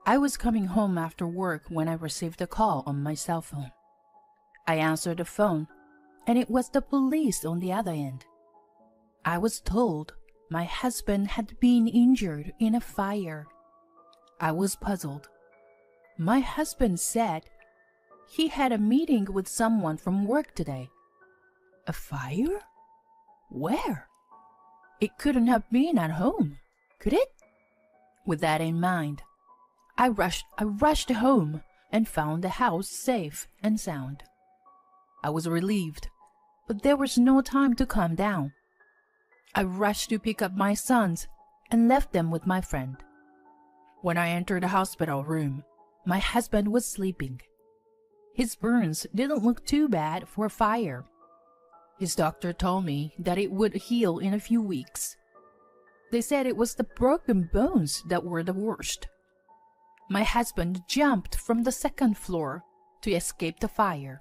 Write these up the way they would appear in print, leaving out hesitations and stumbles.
I was coming home after work when I received a call on my cell phone. I answered the phone, and it was the police on the other end. I was told my husband had been injured in a fire. I was puzzled. My husband said he had a meeting with someone from work today. A fire? Where? It couldn't have been at home, could it? With that in mind, I rushed home and found the house safe and sound. I was relieved, but there was no time to calm down. I rushed to pick up my sons and left them with my friend. When I entered the hospital room, my husband was sleeping. His burns didn't look too bad for a fire. His doctor told me that it would heal in a few weeks. They said it was the broken bones that were the worst. My husband jumped from the second floor to escape the fire.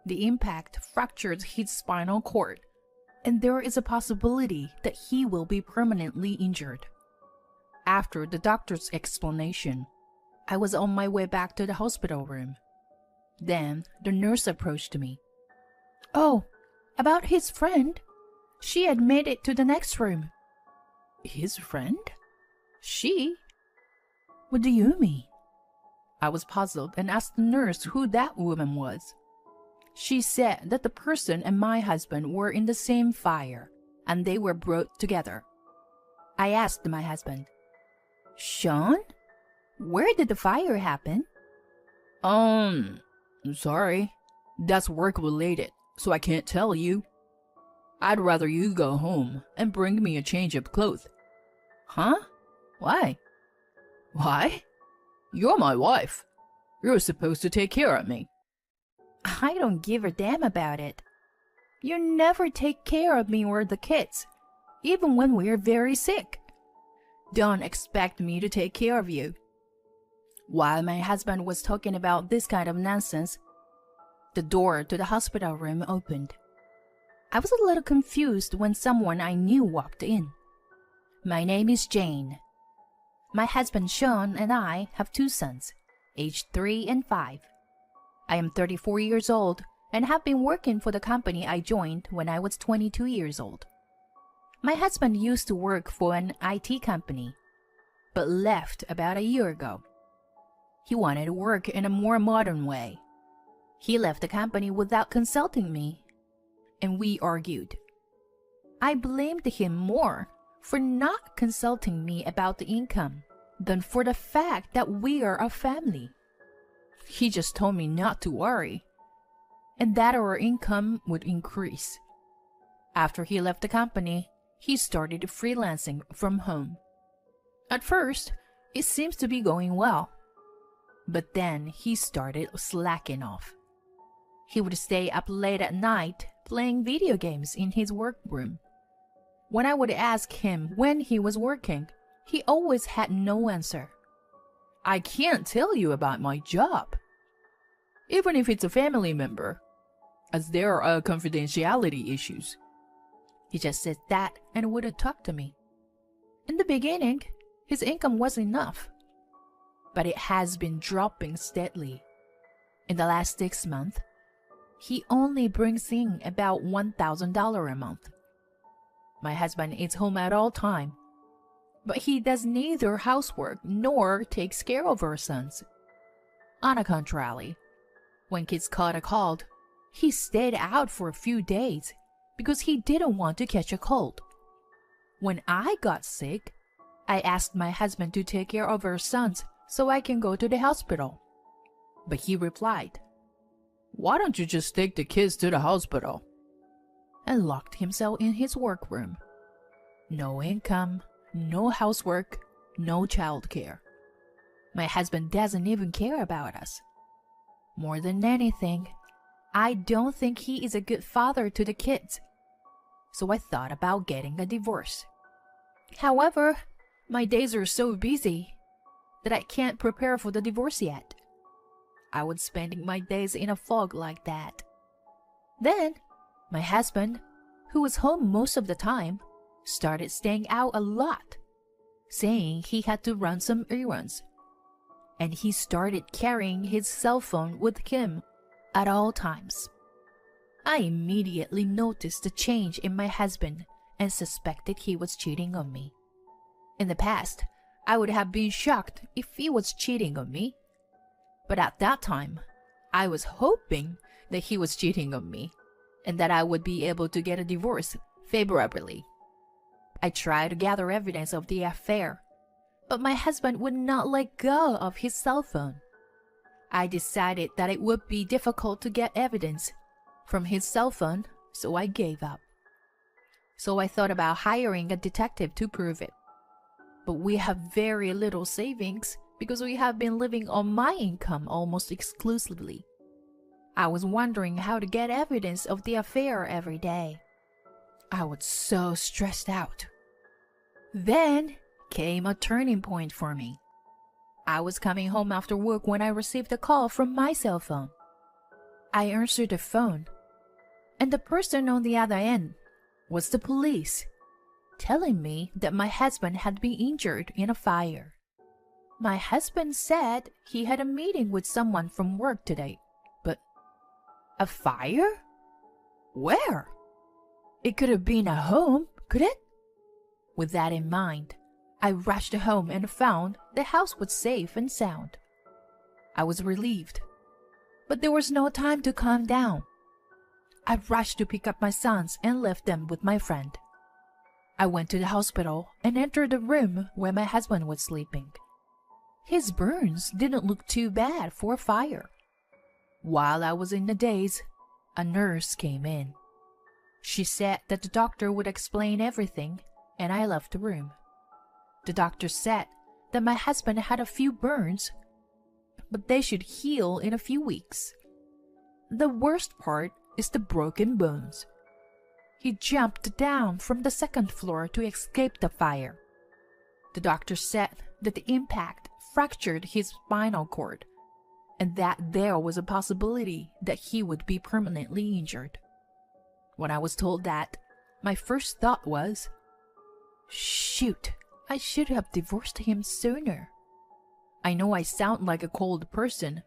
The impact fractured his spinal cord, and there is a possibility that he will be permanently injured. After the doctor's explanation, I was on my way back to the hospital room. Then the nurse approached me. "Oh, about his friend? She had made it to the next room." "His friend? She? What do you mean?" I was puzzled and asked the nurse who that woman was. She said that the person and my husband were in the same fire, and they were brought together. I asked my husband, "Sean, where did the fire happen?" Sorry. That's work-related, so I can't tell you. I'd rather you go home and bring me a change of clothes." "Huh? Why?" "Why? You're my wife. You're supposed to take care of me." "I don't give a damn about it. You never take care of me or the kids, even when we're very sick. Don't expect me to take care of you." While my husband was talking about this kind of nonsense, the door to the hospital room opened. I was a little confused when someone I knew walked in. "My name is Jane. My husband Sean and I have 2 sons, aged 3 and 5. I am 34 years old and have been working for the company I joined when I was 22 years old. My husband used to work for an IT company, but left about a year ago. He wanted to work in a more modern way. He left the company without consulting me, and we argued. I blamed him more for not consulting me about the income than for the fact that we are a family. He just told me not to worry, and that our income would increase. After he left the company, he started freelancing from home. At first, it seems to be going well. But then he started slacking off. He would stay up late at night playing video games in his workroom. When I would ask him when he was working, he always had no answer. "I can't tell you about my job, even if it's a family member, as there are confidentiality issues." He just said that and wouldn't talk to me. In the beginning, his income was enough, but it has been dropping steadily. In the last 6 months, he only brings in about $1,000 a month. My husband is home at all time, but he does neither housework nor takes care of our sons. On the contrary, when kids caught a cold, he stayed out for a few days because he didn't want to catch a cold. When I got sick, I asked my husband to take care of our sons so I can go to the hospital. But he replied, "Why don't you just take the kids to the hospital?" and locked himself in his workroom. No income, no housework, no childcare. My husband doesn't even care about us. More than anything, I don't think he is a good father to the kids. So I thought about getting a divorce. However, my days are so busy that I can't prepare for the divorce yet. I was spending my days in a fog like that. Then, my husband, who was home most of the time, started staying out a lot, saying he had to run some errands. and he started carrying his cell phone with him at all times. I immediately noticed the change in my husband and suspected he was cheating on me. In the past, I would have been shocked if he was cheating on me. But at that time, I was hoping that he was cheating on me and that I would be able to get a divorce favorably. I tried to gather evidence of the affair, but my husband would not let go of his cell phone. I decided that it would be difficult to get evidence from his cell phone, so I gave up. So I thought about hiring a detective to prove it. But we have very little savings because we have been living on my income almost exclusively. I was wondering how to get evidence of the affair every day. I was so stressed out. Then came a turning point for me. I was coming home after work when I received a call from my cell phone. I answered the phone, and the person on the other end was the police, telling me that my husband had been injured in a fire. My husband said he had a meeting with someone from work today, but a fire? Where? It could have been at home, could it? With that in mind, I rushed home and found the house was safe and sound. I was relieved, but there was no time to calm down. I rushed to pick up my sons and left them with my friend. I went to the hospital and entered the room where my husband was sleeping. His burns didn't look too bad for a fire. While I was in the daze, a nurse came in. She said that the doctor would explain everything, and I left the room. The doctor said that my husband had a few burns, but they should heal in a few weeks. The worst part is the broken bones. He jumped down from the second floor to escape the fire. The doctor said that the impact fractured his spinal cord, and that there was a possibility that he would be permanently injured. When I was told that, my first thought was, shoot, I should have divorced him sooner. I know I sound like a cold person,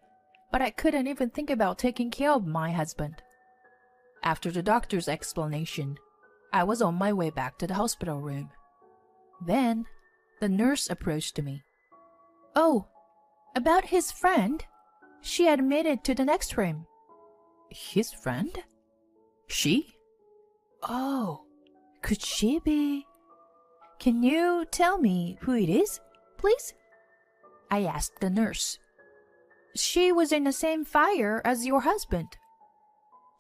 but I couldn't even think about taking care of my husband. After the doctor's explanation, I was on my way back to the hospital room. Then, the nurse approached me. Oh, about his friend? She admitted to the next room. His friend? She? Oh, could she be? Can you tell me who it is, please? I asked the nurse. She was in the same fire as your husband.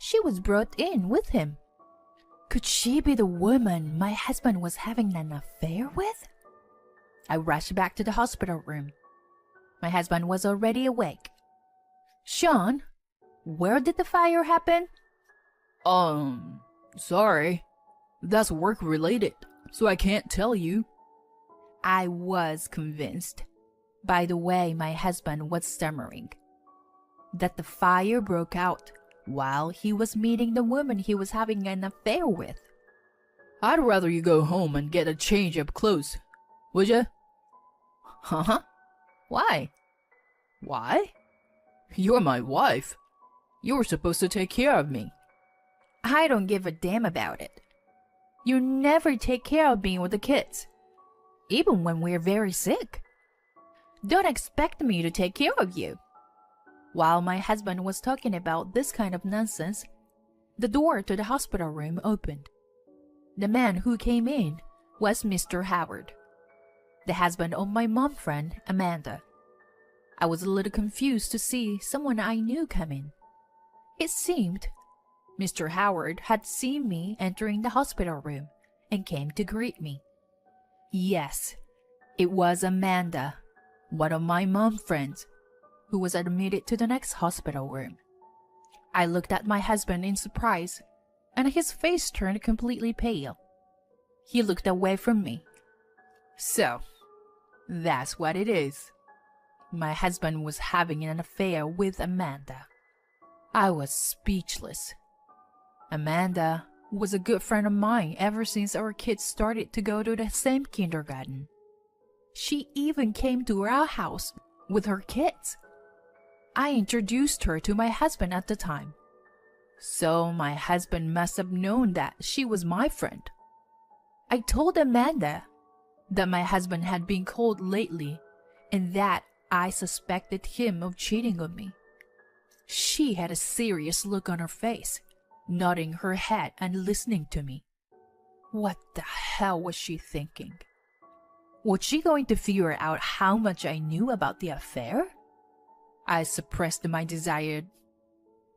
She was brought in with him. Could she be the woman my husband was having an affair with? I rushed back to the hospital room. My husband was already awake. Sean, where did the fire happen? Sorry. That's work-related, so I can't tell you. I was convinced, by the way my husband was stammering, that the fire broke out while he was meeting the woman he was having an affair with. I'd rather you go home and get a change of clothes, would ya? Huh? Why? Why? You're my wife. You're supposed to take care of me. I don't give a damn about it. You never take care of me with the kids, even when we're very sick. Don't expect me to take care of you. While my husband was talking about this kind of nonsense, the door to the hospital room opened. The man who came in was Mr. Howard, the husband of my mom friend, Amanda. I was a little confused to see someone I knew come in. It seemed Mr. Howard had seen me entering the hospital room and came to greet me. Yes, it was Amanda, one of my mom friends, who was admitted to the next hospital room. I looked at my husband in surprise, and his face turned completely pale. He looked away from me. So, that's what it is. My husband was having an affair with Amanda. I was speechless. Amanda was a good friend of mine ever since our kids started to go to the same kindergarten. She even came to our house with her kids. I introduced her to my husband at the time. So my husband must have known that she was my friend. I told Amanda that my husband had been cold lately and that I suspected him of cheating on me. She had a serious look on her face, nodding her head and listening to me. What the hell was she thinking? Was she going to figure out how much I knew about the affair? I suppressed my desire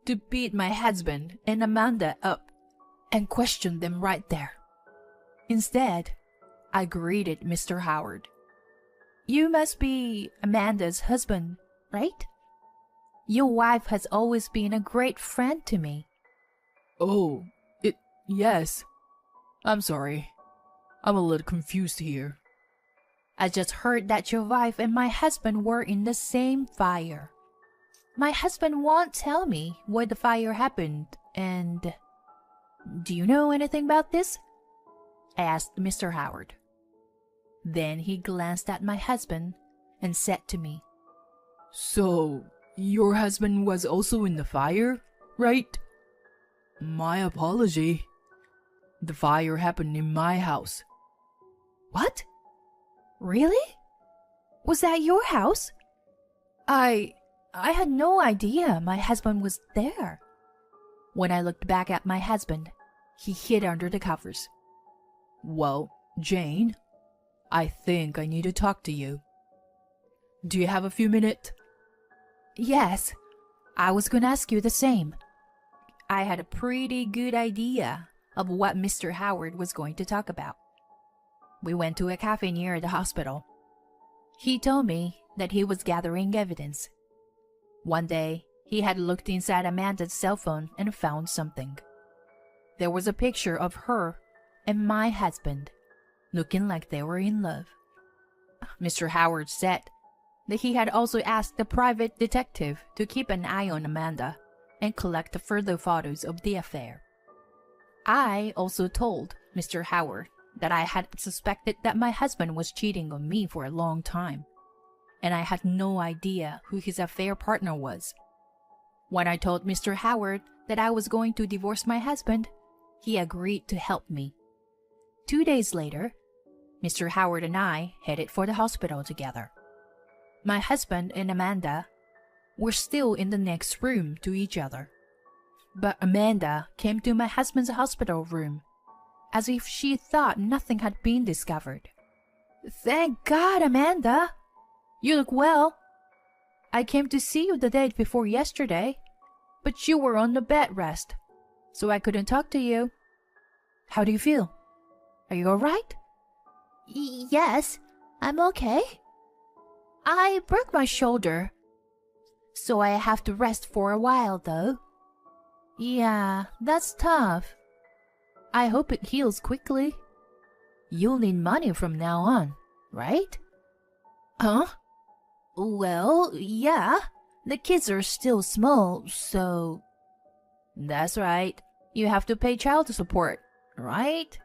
to beat my husband and Amanda up and question them right there. Instead, I greeted Mr. Howard. You must be Amanda's husband, right? Your wife has always been a great friend to me. Oh, yes. I'm sorry. I'm a little confused here. I just heard that your wife and my husband were in the same fire. My husband won't tell me where the fire happened, and... Do you know anything about this? I asked Mr. Howard. Then he glanced at my husband and said to me, So, your husband was also in the fire, right? My apology. The fire happened in my house. What? Really? Was that your house? I had no idea my husband was there. When I looked back at my husband, he hid under the covers. Well, Jane, I think I need to talk to you. Do you have a few minutes? Yes, I was going to ask you the same. I had a pretty good idea of what Mr. Howard was going to talk about. We went to a cafe near the hospital. He told me that he was gathering evidence. One day, he had looked inside Amanda's cell phone and found something. There was a picture of her and my husband, looking like they were in love. Mr. Howard said that he had also asked the private detective to keep an eye on Amanda and collect further photos of the affair. I also told Mr. Howard that I had suspected that my husband was cheating on me for a long time, and I had no idea who his affair partner was. When I told Mr. Howard that I was going to divorce my husband, he agreed to help me. 2 days later, Mr. Howard and I headed for the hospital together. My husband and Amanda were still in the next room to each other, but Amanda came to my husband's hospital room as if she thought nothing had been discovered. Thank God, Amanda! You look well. I came to see you the day before yesterday, but you were on the bed rest, so I couldn't talk to you. How do you feel? Are you all right? Yes, I'm okay. I broke my shoulder, so I have to rest for a while, though. Yeah, that's tough. I hope it heals quickly. You'll need money from now on, right? Huh? Well, yeah. The kids are still small, so... That's right. You have to pay child support, right?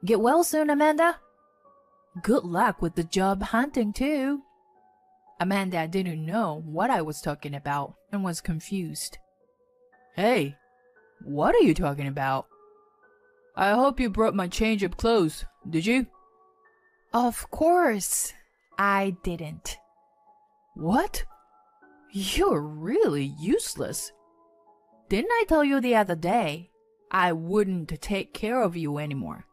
Get well soon, Amanda. Good luck with the job hunting, too. Amanda didn't know what I was talking about and was confused. Hey, what are you talking about? I hope you brought my change of clothes, did you? Of course, I didn't. What? You're really useless. Didn't I tell you the other day I wouldn't take care of you anymore?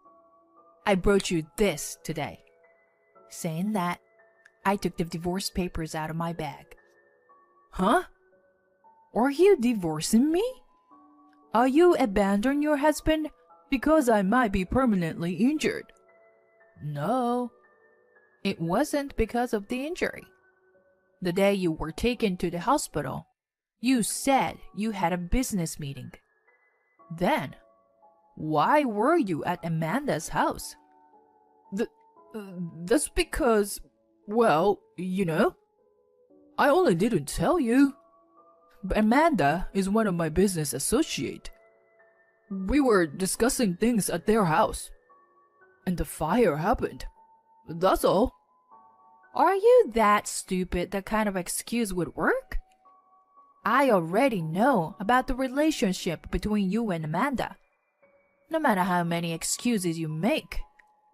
I brought you this today. Saying that, I took the divorce papers out of my bag. Huh? Are you divorcing me? Are you abandoning your husband because I might be permanently injured? No, it wasn't because of the injury. The day you were taken to the hospital, you said you had a business meeting. Then, why were you at Amanda's house? That's because, well, you know, I only didn't tell you. But Amanda is one of my business associates. We were discussing things at their house, and the fire happened. That's all. Are you that stupid that kind of excuse would work? I already know about the relationship between you and Amanda. No matter how many excuses you make,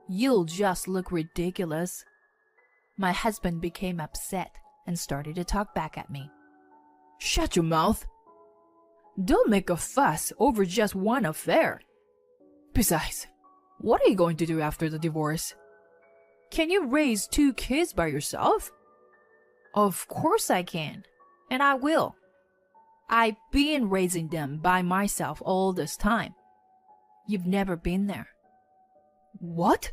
you'll just look ridiculous. My husband became upset and started to talk back at me. Shut your mouth. Don't make a fuss over just one affair. Besides, what are you going to do after the divorce? Can you raise 2 kids by yourself? Of course I can, and I will. I've been raising them by myself all this time. You've never been there. What?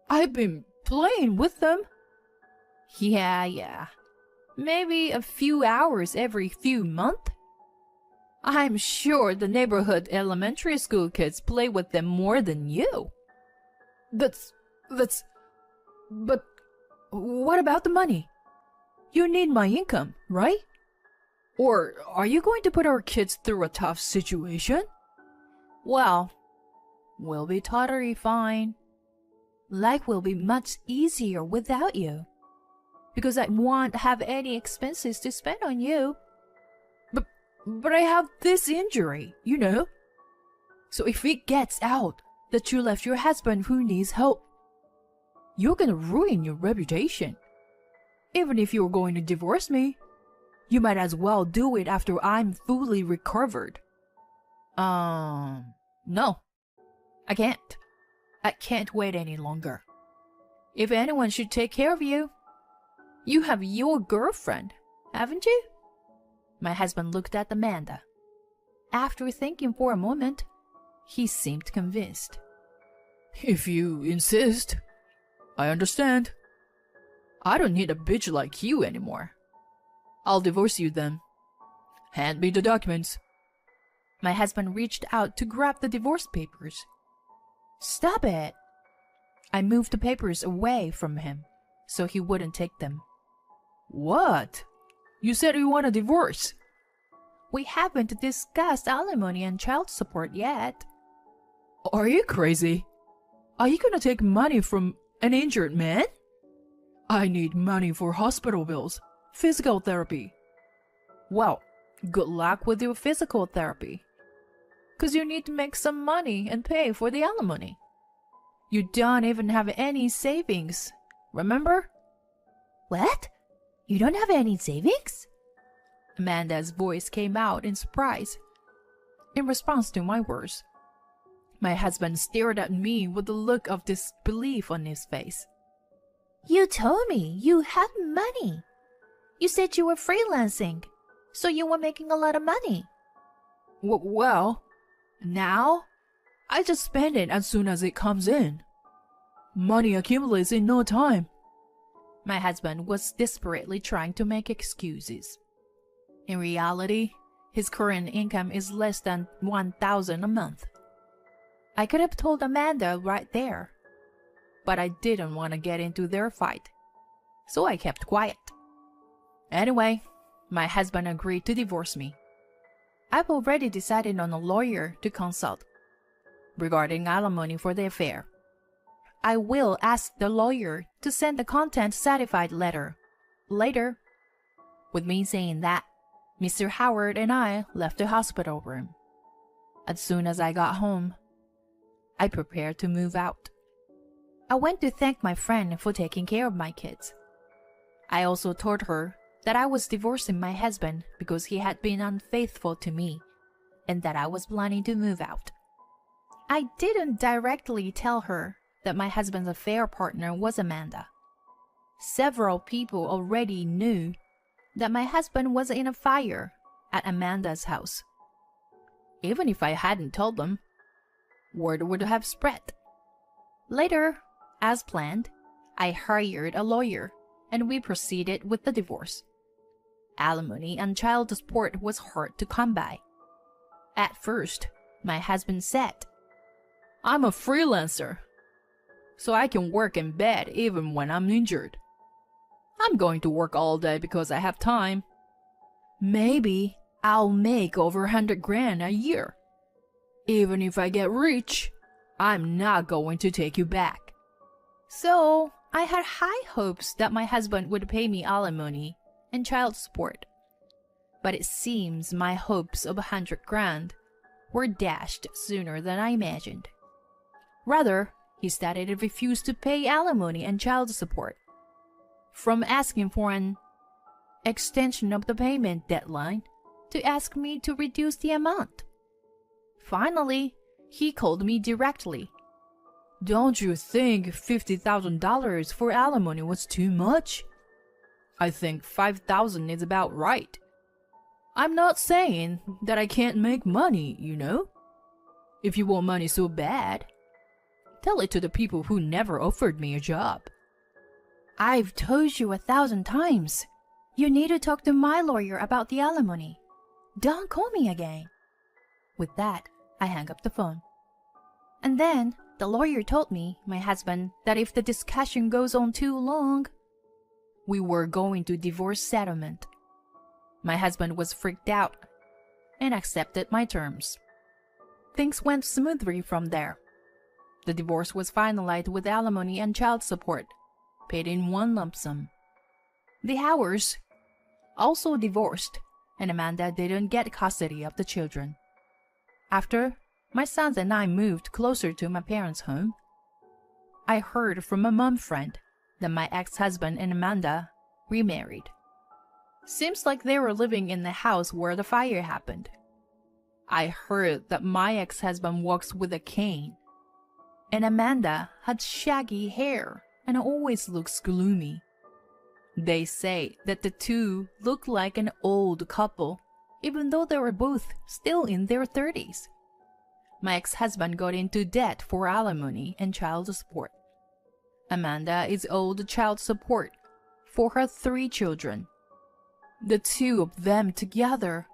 I've been playing with them. Yeah. Maybe a few hours every few months. I'm sure the neighborhood elementary school kids play with them more than you. But what about the money? You need my income, right? Or are you going to put our kids through a tough situation? Well, we'll be totally fine. Life will be much easier without you. Because I won't have any expenses to spend on you. But I have this injury, you know. So if it gets out that you left your husband who needs help, you're gonna ruin your reputation. Even if you're going to divorce me, you might as well do it after I'm fully recovered. No. I can't. I can't wait any longer. If anyone should take care of you, you have your girlfriend, haven't you? My husband looked at Amanda. After thinking for a moment, he seemed convinced. If you insist, I understand. I don't need a bitch like you anymore. I'll divorce you then. Hand me the documents. My husband reached out to grab the divorce papers. Stop it! I moved the papers away from him so he wouldn't take them. What? You said you want a divorce. We haven't discussed alimony and child support yet. Are you crazy? Are you gonna take money from an injured man? I need money for hospital bills, physical therapy. Well, good luck with your physical therapy. 'Cause you need to make some money and pay for the alimony. You don't even have any savings, remember? What? You don't have any savings? Amanda's voice came out in surprise. In response to my words, my husband stared at me with a look of disbelief on his face. You told me you had money. You said you were freelancing, so you were making a lot of money. Well, now I just spend it as soon as it comes in. Money accumulates in no time. My husband was desperately trying to make excuses. In reality, his current income is less than $1,000 a month. I could have told Amanda right there, but I didn't want to get into their fight, so I kept quiet. Anyway, my husband agreed to divorce me. I've already decided on a lawyer to consult regarding alimony for the affair. I will ask the lawyer to send the content certified letter later. With me saying that, Mr. Howard and I left the hospital room. As soon as I got home, I prepared to move out. I went to thank my friend for taking care of my kids. I also told her that I was divorcing my husband because he had been unfaithful to me and that I was planning to move out. I didn't directly tell her that my husband's affair partner was Amanda. Several people already knew that my husband was in a fire at Amanda's house. Even if I hadn't told them, word would have spread. Later, as planned, I hired a lawyer and we proceeded with the divorce. Alimony and child support was hard to come by. At first, my husband said, I'm a freelancer, so I can work in bed even when I'm injured. I'm going to work all day because I have time. Maybe I'll make over 100 grand a year. Even if I get rich, I'm not going to take you back. So I had high hopes that my husband would pay me alimony and child support. But it seems my hopes of 100 grand were dashed sooner than I imagined. Rather, he started to refuse to pay alimony and child support, from asking for an extension of the payment deadline to ask me to reduce the amount. Finally, he called me directly. Don't you think $50,000 for alimony was too much? I think $5,000 is about right. I'm not saying that I can't make money, you know. If you want money so bad, tell it to the people who never offered me a job. I've told you 1,000 times. You need to talk to my lawyer about the alimony. Don't call me again. With that, I hung up the phone. And then the lawyer told me, my husband, that if the discussion goes on too long, we were going to divorce settlement. My husband was freaked out and accepted my terms. Things went smoothly from there. The divorce was finalized with alimony and child support, paid in one lump sum. The Howers also divorced, and Amanda didn't get custody of the children. After my sons and I moved closer to my parents' home, I heard from a mom friend that my ex-husband and Amanda remarried. Seems like they were living in the house where the fire happened. I heard that my ex-husband walks with a cane, and Amanda had shaggy hair and always looks gloomy. They say that the two look like an old couple, even though they were both still in their 30s. My ex-husband got into debt for alimony and child support. Amanda is owed child support for her 3 children. The two of them together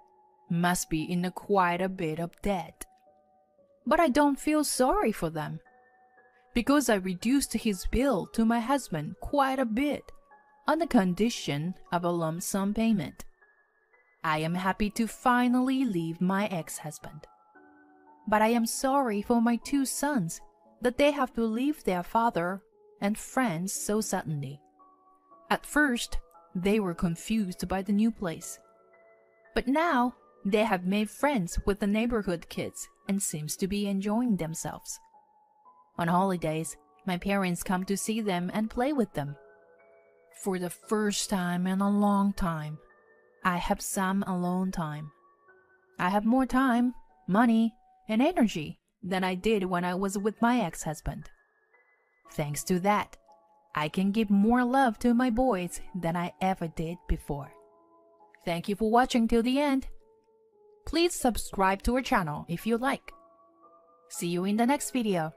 must be in quite a bit of debt. But I don't feel sorry for them, because I reduced his bill to my husband quite a bit on the condition of a lump sum payment. I am happy to finally leave my ex-husband. But I am sorry for my 2 sons that they have to leave their father and friends so suddenly. At first, they were confused by the new place. But now, they have made friends with the neighborhood kids and seems to be enjoying themselves. On holidays, my parents come to see them and play with them. For the first time in a long time, I have some alone time. I have more time, money, and energy than I did when I was with my ex-husband. Thanks to that, I can give more love to my boys than I ever did before. Thank you for watching till the end. Please subscribe to our channel if you like. See you in the next video.